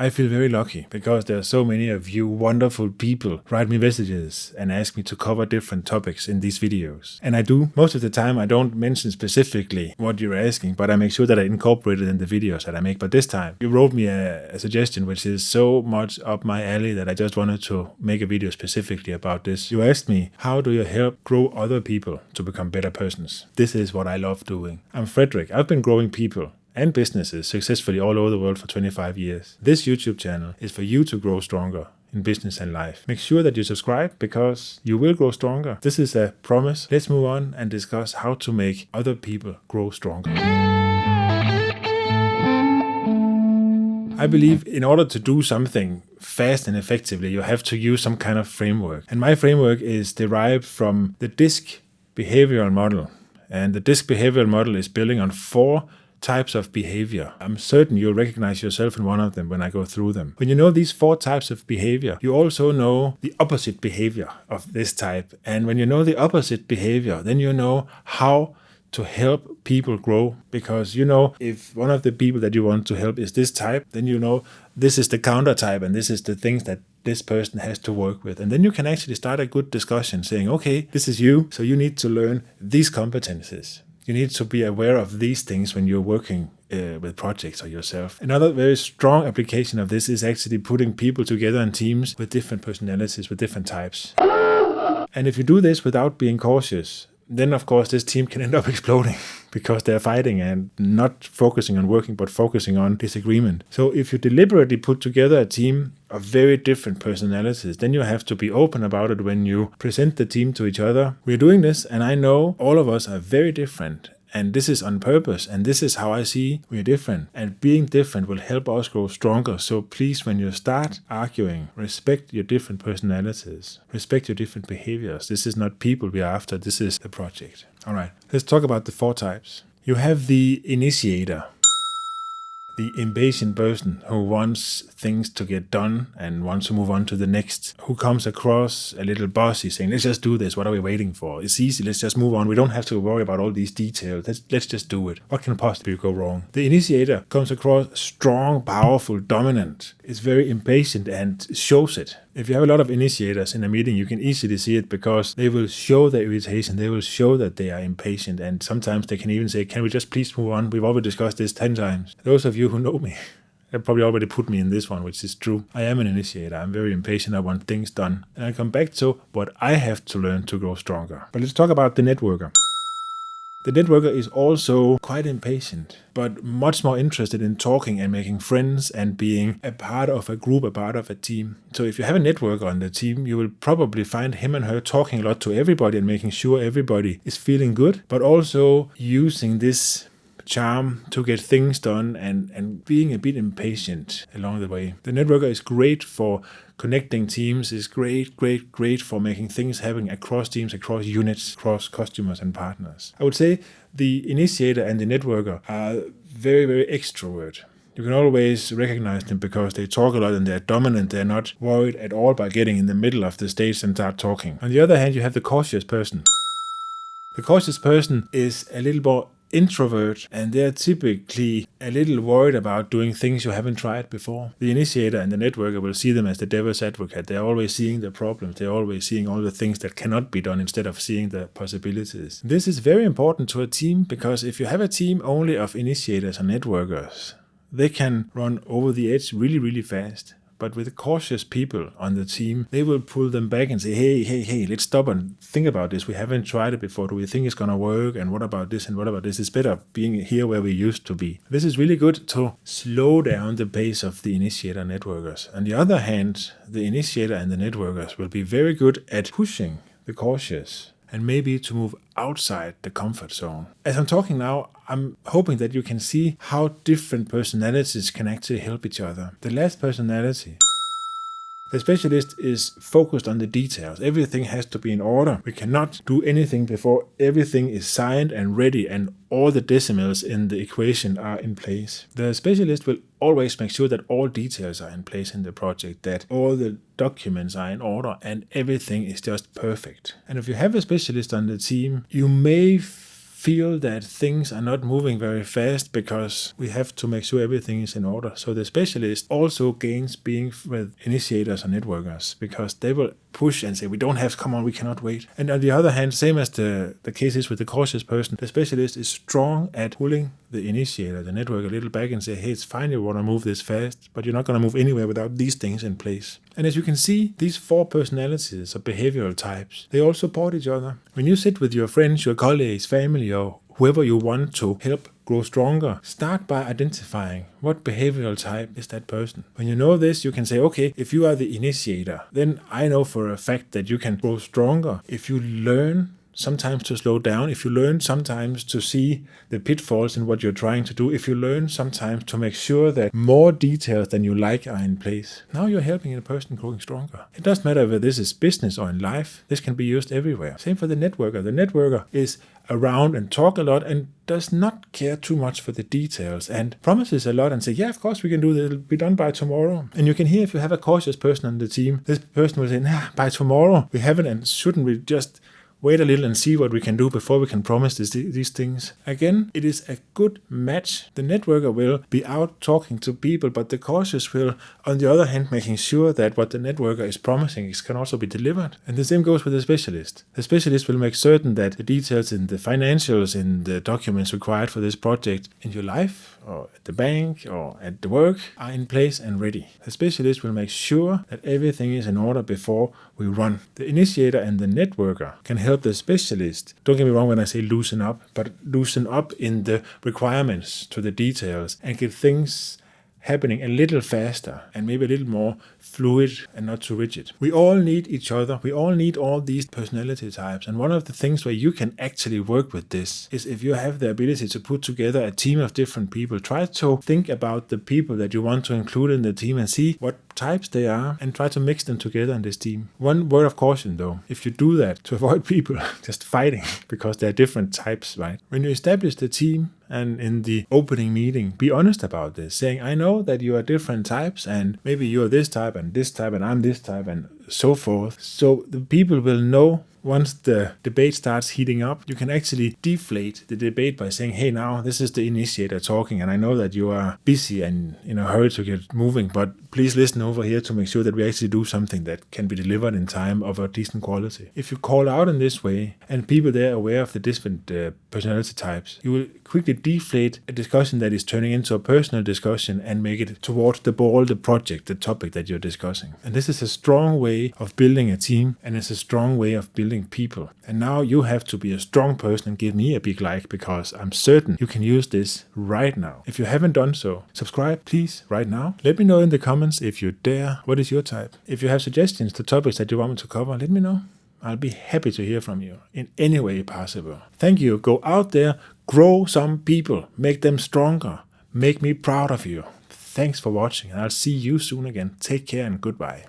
I feel very lucky because there are so many of you wonderful people write me messages and ask me to cover different topics in these videos. And I do. Most of the time I don't mention specifically what you're asking, but I make sure that I incorporate it in the videos that I make. But this time you wrote me a suggestion which is so much up my alley that I just wanted to make a video specifically about this. You asked me, how do you help grow other people to become better persons? This is what I love doing. I'm Frederick. I've been growing people and businesses successfully all over the world for 25 years. This YouTube channel is for you to grow stronger in business and life. Make sure that you subscribe because you will grow stronger. This is a promise. Let's move on and discuss how to make other people grow stronger. I believe in order to do something fast and effectively, you have to use some kind of framework. And my framework is derived from the DISC behavioral model. And the DISC behavioral model is building on 4 types of behavior. I'm certain you'll recognize yourself in one of them when I go through them. When you know these 4 types of behavior, you also know the opposite behavior of this type. And when you know the opposite behavior, then you know how to help people grow, because you know if one of the people that you want to help is this type, then you know this is the counter type and this is the things that this person has to work with. And then you can actually start a good discussion saying, okay, this is you, so you need to learn these competencies. You need to be aware of these things when you're working with projects or yourself. Another very strong application of this is actually putting people together in teams with different personalities, with different types. And if you do this without being cautious, then of course this team can end up exploding because they're fighting and not focusing on working but focusing on disagreement. So if you deliberately put together a team of very different personalities, then you have to be open about it when you present the team to each other. We're doing this and I know all of us are very different. And this is on purpose, and this is how I see we're different. And being different will help us grow stronger. So please, when you start arguing, respect your different personalities. Respect your different behaviors. This is not people we're after, this is the project. All right, let's talk about the 4 types. You have the initiator, the impatient person who wants things to get done and wants to move on to the next, who comes across a little bossy saying, let's just do this, what are we waiting for? It's easy, let's just move on, we don't have to worry about all these details, let's just do it. What can possibly go wrong? The initiator comes across strong, powerful, dominant, is very impatient and shows it. If you have a lot of initiators in a meeting, you can easily see it because they will show their irritation, they will show that they are impatient, and sometimes they can even say, can we just please move on? We've already discussed this 10 times. Those of you who know me have probably already put me in this one, which is true. I am an initiator. I'm very impatient. I want things done. And I come back to what I have to learn to grow stronger. But let's talk about the networker. The networker is also quite impatient, but much more interested in talking and making friends and being a part of a group, a part of a team. So if you have a networker on the team, you will probably find him and her talking a lot to everybody and making sure everybody is feeling good, but also using this charm to get things done and being a bit impatient along the way. The networker is great for connecting teams, is great for making things happen across teams, across units, across customers and partners. I would say the initiator and the networker are very extrovert. You can always recognize them because they talk a lot and they're dominant. They're not worried at all by getting in the middle of the stage and start talking. On the other hand, you have the cautious person. The cautious person is a little more introvert, and they're typically a little worried about doing things you haven't tried before. The initiator and the networker will see them as the devil's advocate. They're always seeing the problems. They're always seeing all the things that cannot be done instead of seeing the possibilities. This is very important to a team because if you have a team only of initiators and networkers, they can run over the edge really fast. But with cautious people on the team, they will pull them back and say, hey, let's stop and think about this. We haven't tried it before. Do we think it's going to work? And what about this? And what about this? It's better being here where we used to be. This is really good to slow down the pace of the initiator networkers. On the other hand, the initiator and the networkers will be very good at pushing the cautious and maybe to move outside the comfort zone. As I'm talking now, I'm hoping that you can see how different personalities can actually help each other. The last personality, the specialist, is focused on the details. Everything has to be in order. We cannot do anything before everything is signed and ready and all the decimals in the equation are in place. The specialist will always make sure that all details are in place in the project, that all the documents are in order and everything is just perfect. And if you have a specialist on the team, you may feel that things are not moving very fast because we have to make sure everything is in order. So the specialist also gains being with initiators and networkers because they will push and say, we don't have, come on, we cannot wait. And on the other hand, same as the case is with the cautious person, the specialist is strong at pulling the initiator, the networker, a little back and say, hey, it's fine, you want to move this fast, but you're not going to move anywhere without these things in place. And as you can see, these 4 personalities or behavioral types, they all support each other. When you sit with your friends, your colleagues, family, or whoever you want to help grow stronger, start by identifying what behavioral type is that person. When you know this, you can say, okay, if you are the initiator, then I know for a fact that you can grow stronger if you learn sometimes to slow down, if you learn sometimes to see the pitfalls in what you're trying to do, if you learn sometimes to make sure that more details than you like are in place. Now you're helping a person growing stronger. It doesn't matter whether this is business or in life, this can be used everywhere. Same for the networker. The networker is around and talk a lot and does not care too much for the details and promises a lot and say, yeah, of course we can do this, it'll be done by tomorrow. And you can hear if you have a cautious person on the team, this person will say, nah, by tomorrow we haven't, and shouldn't we just wait a little and see what we can do before we can promise these things. Again, it is a good match. The networker will be out talking to people, but the cautious will, on the other hand, making sure that what the networker is promising can also be delivered. And the same goes with the specialist. The specialist will make certain that the details in the financials, in the documents required for this project in your life, or at the bank, or at the work, are in place and ready. The specialist will make sure that everything is in order before we run. The initiator and the networker can help the specialist, don't get me wrong when I say loosen up, but loosen up in the requirements to the details and get things happening a little faster and maybe a little more fluid and not too rigid. We all need each other. We all need all these personality types. And one of the things where you can actually work with this is if you have the ability to put together a team of different people, try to think about the people that you want to include in the team and see what types they are and try to mix them together in this team. One word of caution though, if you do that to avoid people just fighting because they're different types, right? When you establish the team and in the opening meeting, be honest about this, saying, I know that you are different types and maybe you're this type and I'm this type and so forth. So the people will know once the debate starts heating up, you can actually deflate the debate by saying, hey, now this is the initiator talking, and I know that you are busy and in a hurry to get moving, but please listen over here to make sure that we actually do something that can be delivered in time of a decent quality. If you call out in this way and people there are aware of the different personality types, you will quickly deflate a discussion that is turning into a personal discussion and make it towards the ball, the project, the topic that you're discussing. And this is a strong way of building a team, and it's a strong way of building people. And now you have to be a strong person and give me a big like, because I'm certain you can use this right now. If you haven't done so, subscribe please right now. Let me know in the comments if you dare. What is your type? If you have suggestions to topics that you want me to cover, let me know. I'll be happy to hear from you in any way possible. Thank you. Go out there, grow some people, make them stronger, make me proud of you. Thanks for watching, and I'll see you soon again. Take care and goodbye.